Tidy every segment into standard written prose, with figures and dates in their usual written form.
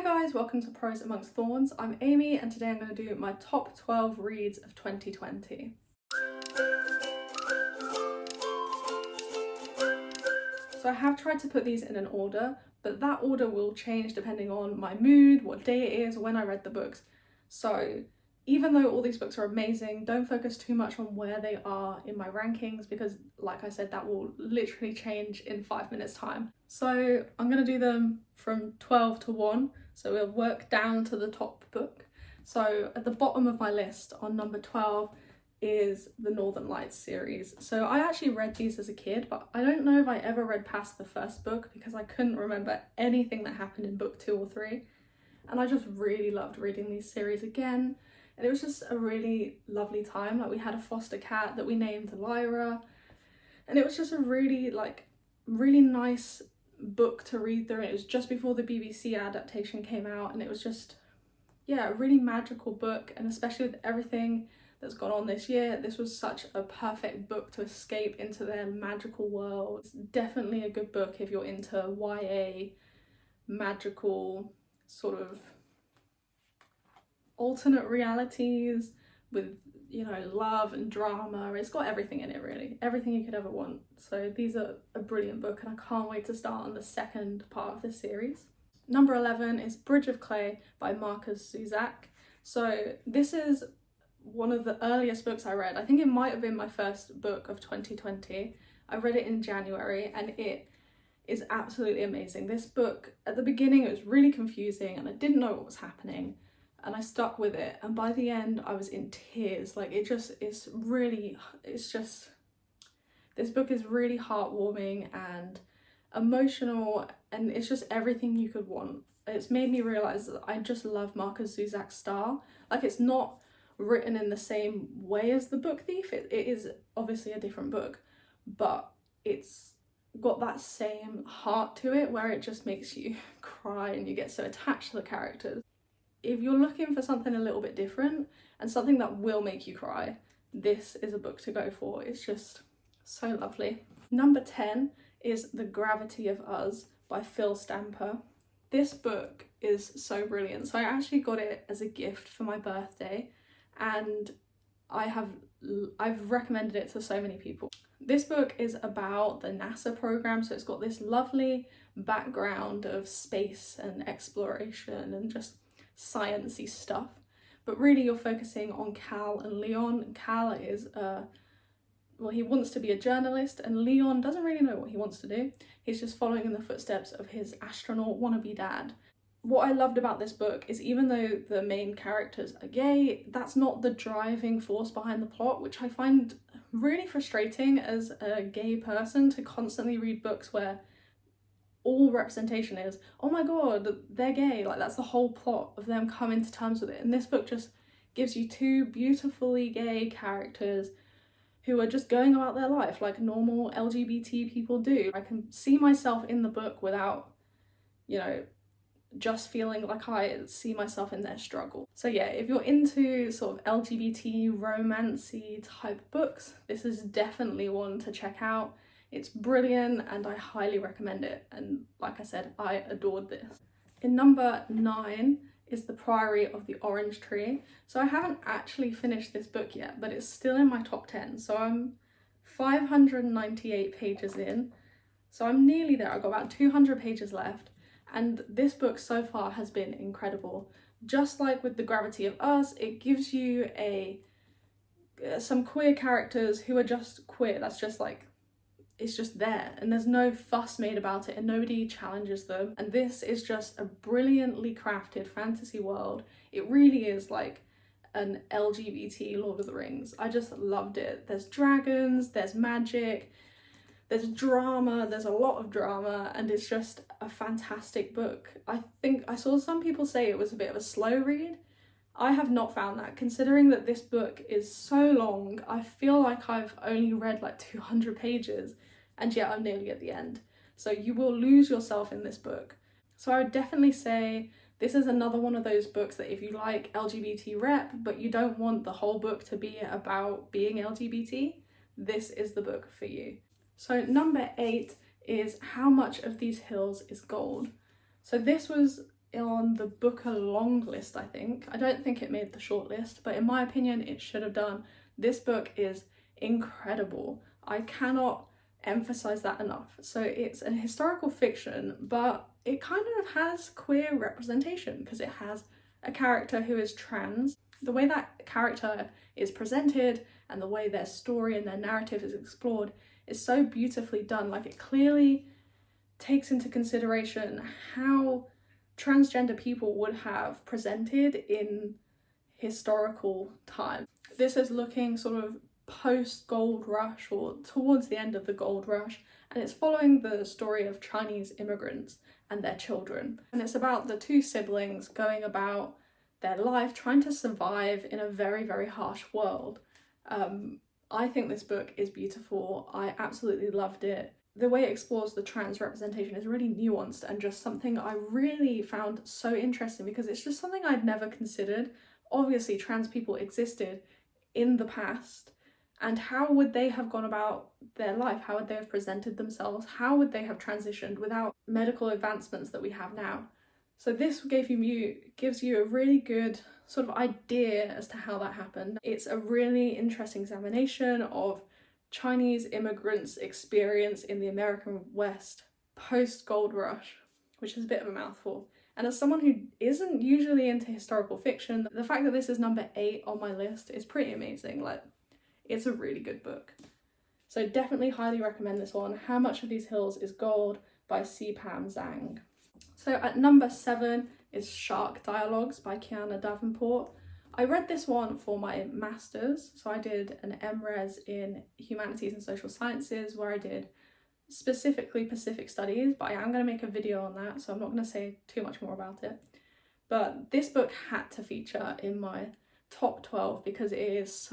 guys, welcome to Prose amongst Thorns. I'm Amy and today I'm going to do my top 12 reads of 2020. So I have tried to put these in an order, but that order will change depending on my mood, what day it is, when I read the books. So even though all these books are amazing, don't focus too much on where they are in my rankings because, like I said, that will literally change in 5 minutes time. So I'm going to do them from 12 to 1, so we'll work down to the top book. So at the bottom of my list on number 12 is the Northern Lights series. So I actually read these as a kid, but I don't know if I ever read past the first book because I couldn't remember anything that happened in book 2 or 3. And I just really loved reading these series again. And it was just a really lovely time. Like, we had a foster cat that we named Lyra. And it was just a really nice book to read through. It was just before the BBC adaptation came out. And it was just, yeah, a really magical book. And especially with everything that's gone on this year, this was such a perfect book to escape into their magical world. It's definitely a good book if you're into YA, magical, sort of alternate realities with, you know, love and drama. It's got everything in it, really, everything you could ever want. So these are a brilliant book and I can't wait to start on the second part of this series. Number 11 is Bridge of Clay by Markus Zusak. So this is one of the earliest books I read. I think it might have been my first book of 2020. I read it in January and it is absolutely amazing. This book, at the beginning it was really confusing and I didn't know what was happening. And I stuck with it, and by the end I was in tears. Like, this book is really heartwarming and emotional, and it's just everything you could want. It's made me realise that I just love Markus Zusak's style. Like, it's not written in the same way as The Book Thief. It is obviously a different book, but it's got that same heart to it where it just makes you cry and you get so attached to the characters. If you're looking for something a little bit different and something that will make you cry, this is a book to go for. It's just so lovely. Number 10 is The Gravity of Us by Phil Stamper. This book is so brilliant. So I actually got it as a gift for my birthday and I've recommended it to so many people. This book is about the NASA program, so it's got this lovely background of space and exploration and just sciencey stuff, but really you're focusing on Cal and Leon. Cal is he wants to be a journalist and Leon doesn't really know what he wants to do. He's just following in the footsteps of his astronaut wannabe dad. What I loved about this book is even though the main characters are gay, that's not the driving force behind the plot, which I find really frustrating as a gay person, to constantly read books where all representation is, oh my god, they're gay. Like, that's the whole plot of them coming to terms with it. And this book just gives you two beautifully gay characters who are just going about their life like normal LGBT people do. I can see myself in the book without, you know, just feeling like I see myself in their struggle. So yeah, if you're into sort of LGBT romancy type books, this is definitely one to check out. It's brilliant and I highly recommend it, and like I said, I adored this. In number 9 is The Priory of the Orange Tree. So I haven't actually finished this book yet, but it's still in my top 10. So I'm 598 pages in, so I'm nearly there. I've got about 200 pages left, and this book so far has been incredible. Just like with The Gravity of Us, it gives you some queer characters who are just queer. That's just like, it's just there and there's no fuss made about it and nobody challenges them. And this is just a brilliantly crafted fantasy world. It really is like an LGBT Lord of the Rings. I just loved it. There's dragons, there's magic, there's drama, there's a lot of drama, and it's just a fantastic book. I think I saw some people say it was a bit of a slow read. I have not found that. Considering that this book is so long, I feel like I've only read like 200 pages and yet I'm nearly at the end. So you will lose yourself in this book. So I would definitely say this is another one of those books that if you like LGBT rep but you don't want the whole book to be about being LGBT, this is the book for you. So number 8 is How Much of These Hills is Gold. So this was on the Booker long list, I think. I don't think it made the short list, but in my opinion, it should have done. This book is incredible. I cannot emphasize that enough. So it's a historical fiction, but it kind of has queer representation because it has a character who is trans. The way that character is presented and the way their story and their narrative is explored is so beautifully done. Like, it clearly takes into consideration how transgender people would have presented in historical time. This is looking sort of post gold rush or towards the end of the gold rush, and it's following the story of Chinese immigrants and their children. And it's about the two siblings going about their life trying to survive in a very, very harsh world. I think this book is beautiful. I absolutely loved it. The way it explores the trans representation is really nuanced and just something I really found so interesting because it's just something I'd never considered. Obviously, trans people existed in the past, and how would they have gone about their life? How would they have presented themselves? How would they have transitioned without medical advancements that we have now? So this gives you a really good sort of idea as to how that happened. It's a really interesting examination of Chinese immigrants' experience in the American West post-Gold Rush, which is a bit of a mouthful. And as someone who isn't usually into historical fiction, the fact that this is number 8 on my list is pretty amazing. Like, it's a really good book. So definitely highly recommend this one. How Much of These Hills is Gold by C-Pam Zhang. So at number 7 is Shark Dialogues by Kiana Davenport. I read this one for my master's, so I did an MRes in Humanities and Social Sciences where I did specifically Pacific Studies, but I am going to make a video on that, so I'm not going to say too much more about it. But this book had to feature in my top 12 because it's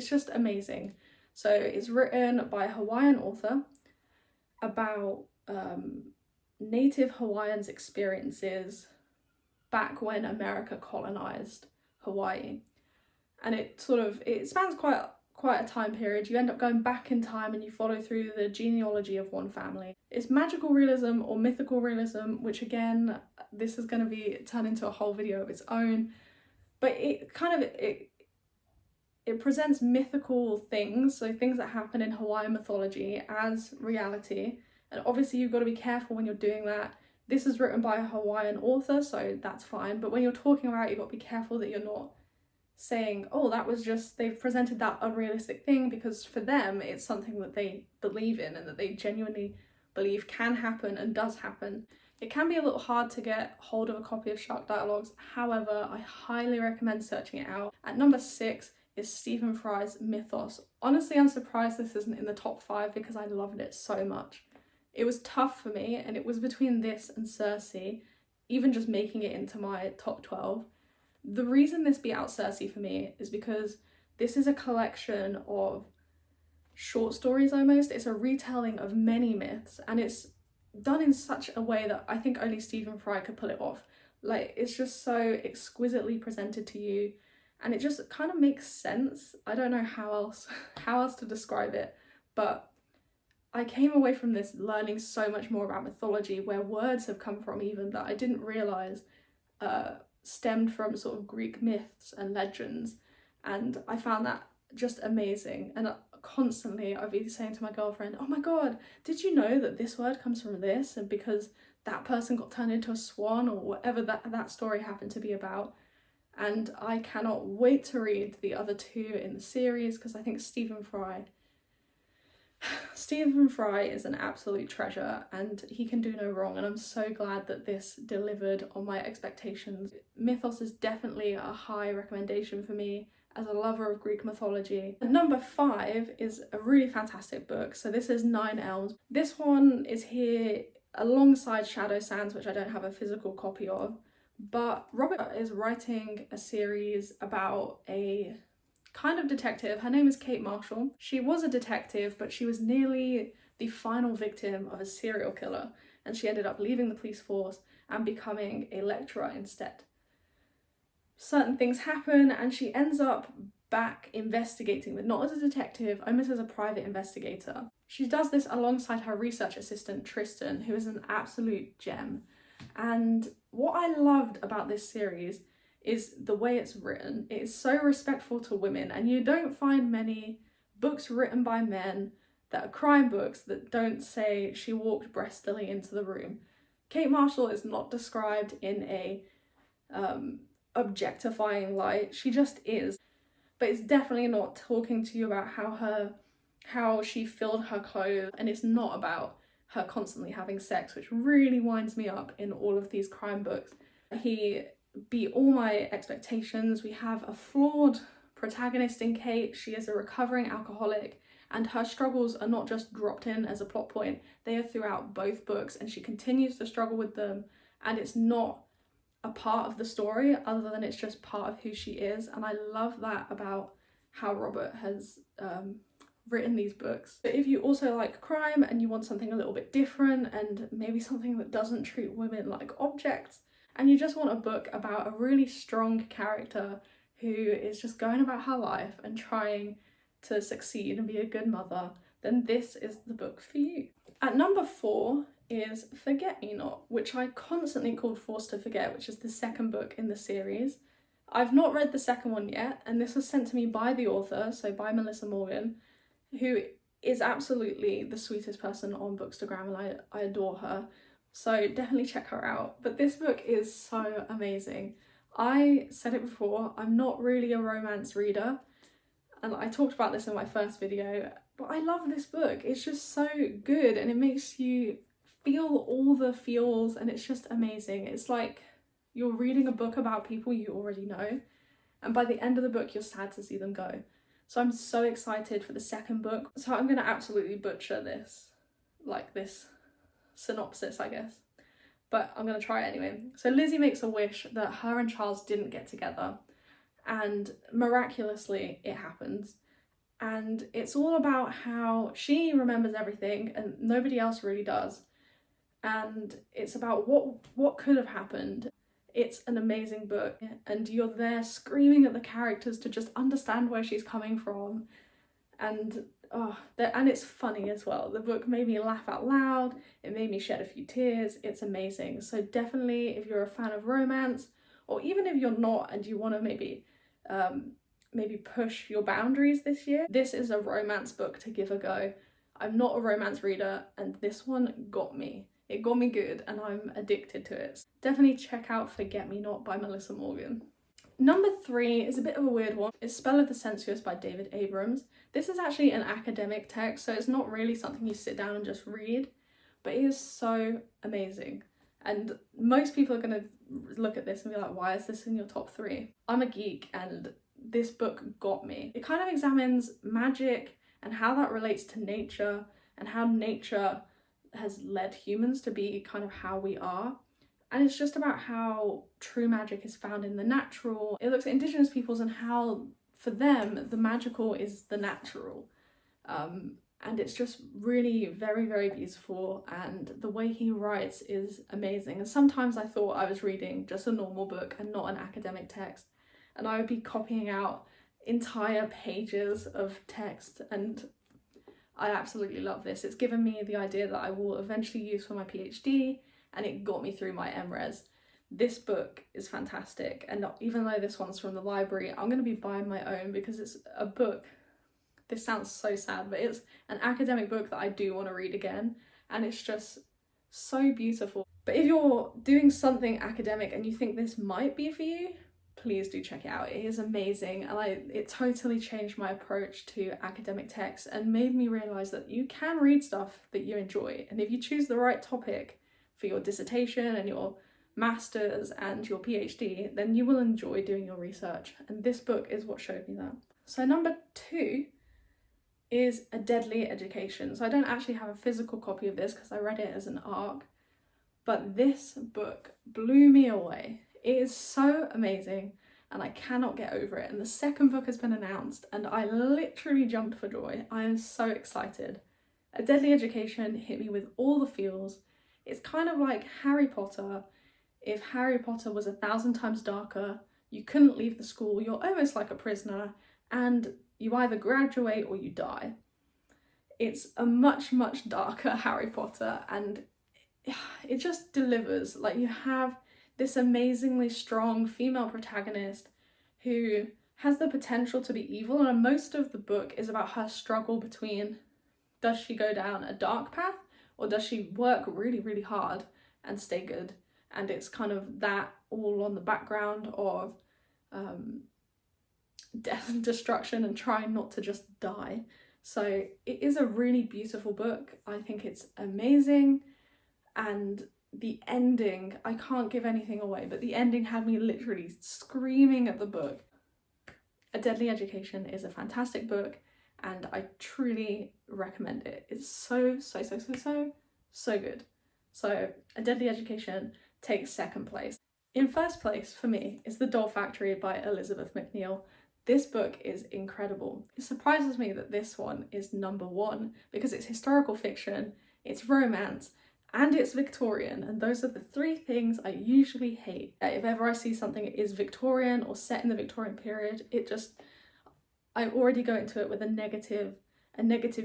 just amazing. So it's written by a Hawaiian author about Native Hawaiians' experiences back when America colonized Hawaii, and it spans quite a time period. You end up going back in time and you follow through the genealogy of one family. It's magical realism or mythical realism, which again, this is going to be turned into a whole video of its own, but it presents mythical things, so things that happen in Hawaiian mythology as reality. And obviously you've got to be careful when you're doing that. This is written by a Hawaiian author, so that's fine. But when you're talking about it, you've got to be careful that you're not saying, oh, that was just, they've presented that unrealistic thing, because for them, it's something that they believe in and that they genuinely believe can happen and does happen. It can be a little hard to get hold of a copy of Shark Dialogues. However, I highly recommend searching it out. At number 6 is Stephen Fry's Mythos. Honestly, I'm surprised this isn't in the top 5 because I loved it so much. It was tough for me, and it was between this and Circe, even just making it into my top 12. The reason this beat out Circe for me is because this is a collection of short stories almost. It's a retelling of many myths, and it's done in such a way that I think only Stephen Fry could pull it off. Like, it's just so exquisitely presented to you, and it just kind of makes sense. I don't know how else to describe it, but I came away from this learning so much more about mythology, where words have come from even that I didn't realise stemmed from sort of Greek myths and legends, and I found that just amazing. And constantly I'd be saying to my girlfriend, oh my god, did you know that this word comes from this, and because that person got turned into a swan, or whatever that story happened to be about. And I cannot wait to read the other 2 in the series because I think Stephen Fry is an absolute treasure and he can do no wrong, and I'm so glad that this delivered on my expectations. Mythos is definitely a high recommendation for me as a lover of Greek mythology. Number 5 is a really fantastic book. So this is 9 Elms. This one is here alongside Shadow Sands, which I don't have a physical copy of, but Robert is writing a series about a kind of detective. Her name is Kate Marshall. She was a detective, but she was nearly the final victim of a serial killer, and she ended up leaving the police force and becoming a lecturer instead. Certain things happen and she ends up back investigating, but not as a detective, almost as a private investigator. She does this alongside her research assistant Tristan, who is an absolute gem. And what I loved about this series is the way it's written. It is so respectful to women, and you don't find many books written by men that are crime books that don't say she walked breastily into the room. Kate Marshall is not described in a objectifying light. She just is. But it's definitely not talking to you about how she filled her clothes, and it's not about her constantly having sex, which really winds me up in all of these crime books. He beat all my expectations. We have a flawed protagonist in Kate. She is a recovering alcoholic, and her struggles are not just dropped in as a plot point, they are throughout both books, and she continues to struggle with them, and it's not a part of the story other than it's just part of who she is. And I love that about how Robert has written these books. But if you also like crime and you want something a little bit different and maybe something that doesn't treat women like objects, and you just want a book about a really strong character who is just going about her life and trying to succeed and be a good mother, then this is the book for you. At number 4 is Forget Me Not, which I constantly called Forced to Forget, which is the second book in the series. I've not read the second one yet, and this was sent to me by the author, so by Melissa Morgan, who is absolutely the sweetest person on Bookstagram, and I adore her. So definitely check her out. But this book is so amazing. I said it before, I'm not really a romance reader, and I talked about this in my first video, but I love this book. It's just so good, and it makes you feel all the feels, and it's just amazing. It's like you're reading a book about people you already know, and by the end of the book you're sad to see them go. So I'm so excited for the second book. So I'm gonna absolutely butcher this synopsis, I guess, but I'm gonna try it anyway. So Lizzie makes a wish that her and Charles didn't get together, and miraculously it happens. And it's all about how she remembers everything and nobody else really does. And it's about what could have happened. It's an amazing book, and you're there screaming at the characters to just understand where she's coming from. And it's funny as well. The book made me laugh out loud. It made me shed a few tears. It's amazing. So definitely, if you're a fan of romance, or even if you're not and you want to maybe push your boundaries this year, this is a romance book to give a go. I'm not a romance reader, and this one got me. It got me good, and I'm addicted to it. Definitely check out Forget Me Not by Melissa Morgan. Number 3 is a bit of a weird one. It's Spell of the Sensuous by David Abrams. This is actually an academic text, so it's not really something you sit down and just read, but it is so amazing. And most people are going to look at this and be like, why is this in your top 3? I'm a geek, and this book got me. It kind of examines magic and how that relates to nature, and how nature has led humans to be kind of how we are. And it's just about how true magic is found in the natural. It looks at Indigenous peoples and how, for them, the magical is the natural. And it's just really very, very beautiful, and the way he writes is amazing. And sometimes I thought I was reading just a normal book and not an academic text, and I would be copying out entire pages of text, and I absolutely love this. It's given me the idea that I will eventually use for my PhD, and it got me through my MRes. This book is fantastic, and even though this one's from the library, I'm going to be buying my own because it's a book. This sounds so sad, but it's an academic book that I do want to read again, and it's just so beautiful. But if you're doing something academic and you think this might be for you, please do check it out. It is amazing, and it totally changed my approach to academic texts and made me realise that you can read stuff that you enjoy, and if you choose the right topic for your dissertation and your master's and your PhD, then you will enjoy doing your research, and this book is what showed me that. So number 2 is A Deadly Education. So I don't actually have a physical copy of this because I read it as an ARC, but this book blew me away. It is so amazing, and I cannot get over it. And the second book has been announced, and I literally jumped for joy. I am so excited. A Deadly Education hit me with all the feels. It's kind of like Harry Potter. If Harry Potter was 1,000 times darker, you couldn't leave the school, you're almost like a prisoner, and you either graduate or you die. It's a much, much darker Harry Potter, and it just delivers. Like, you have this amazingly strong female protagonist who has the potential to be evil, and most of the book is about her struggle between, does she go down a dark path or does she work really, really hard and stay good? And it's kind of that all on the background of death and destruction and trying not to just die. So it is a really beautiful book. I think it's amazing, and the ending, I can't give anything away, but the ending had me literally screaming at the book. A Deadly Education is a fantastic book, and I truly recommend it. It's so good. So A Deadly Education takes second place. In first place for me is The Doll Factory by Elizabeth Macneal. This book is incredible. It surprises me that this one is number one because it's historical fiction, it's romance, and it's Victorian, and those are the three things I usually hate. If ever I see something that is Victorian or set in the Victorian period, I already go into it with a negative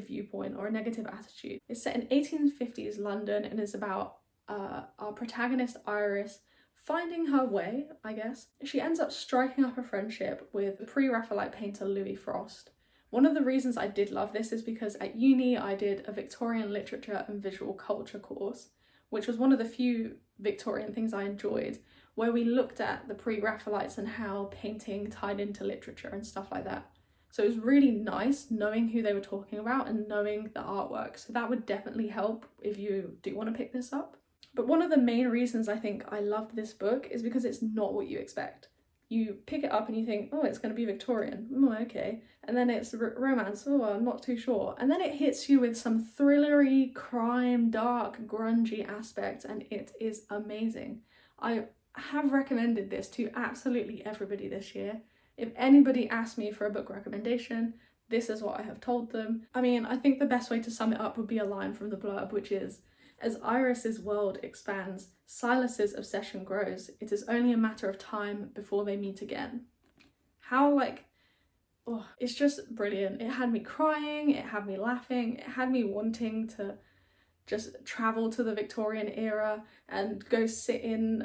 viewpoint or a negative attitude. It's set in 1850s London and is about our protagonist Iris finding her way, I guess. She ends up striking up a friendship with the pre-Raphaelite painter Louis Frost. One of the reasons I did love this is because at uni I did a Victorian literature and visual culture course, which was one of the few Victorian things I enjoyed, where we looked at the pre-Raphaelites and how painting tied into literature and stuff like that. So it was really nice knowing who they were talking about and knowing the artwork. So that would definitely help if you do want to pick this up. But one of the main reasons I think I loved this book is because it's not what you expect. You pick it up and you think, oh, it's going to be Victorian. Oh, okay. And then it's romance. Oh, I'm not too sure. And then it hits you with some thrillery, crime, dark, grungy aspects, and it is amazing. I have recommended this to absolutely everybody this year. If anybody asks me for a book recommendation, this is what I have told them. I mean, I think the best way to sum it up would be a line from the blurb, which is, as Iris's world expands, Silas's obsession grows. It is only a matter of time before they meet again. How, it's just brilliant. It had me crying, it had me laughing, it had me wanting to just travel to the Victorian era and go sit in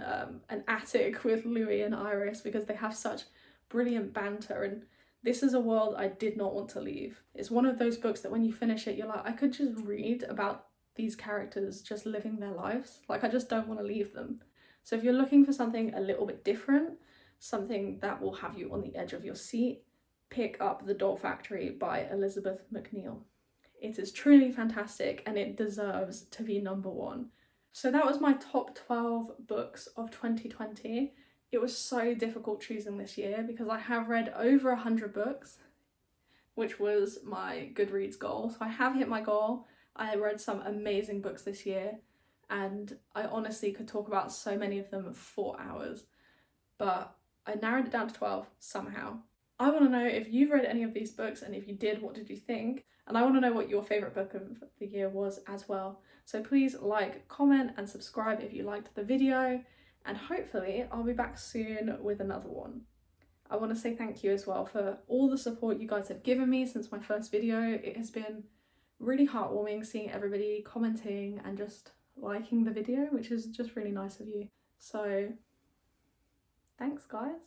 an attic with Louis and Iris because they have such brilliant banter, and this is a world I did not want to leave. It's one of those books that when you finish it, you're like, I could just read about these characters just living their lives. Like, I just don't want to leave them. So if you're looking for something a little bit different, something that will have you on the edge of your seat, pick up The Doll Factory by Elizabeth Macneal. It is truly fantastic and it deserves to be number one. So that was my top 12 books of 2020. It was so difficult choosing this year because I have read over 100 books, which was my Goodreads goal. So I have hit my goal. I read some amazing books this year and I honestly could talk about so many of them for hours, but I narrowed it down to 12 somehow. I want to know if you've read any of these books, and if you did, what did you think? And I want to know what your favourite book of the year was as well. So please like, comment and subscribe if you liked the video, and hopefully I'll be back soon with another one. I want to say thank you as well for all the support you guys have given me since my first video. It has been really heartwarming seeing everybody commenting and just liking the video, which is just really nice of you. So thanks guys.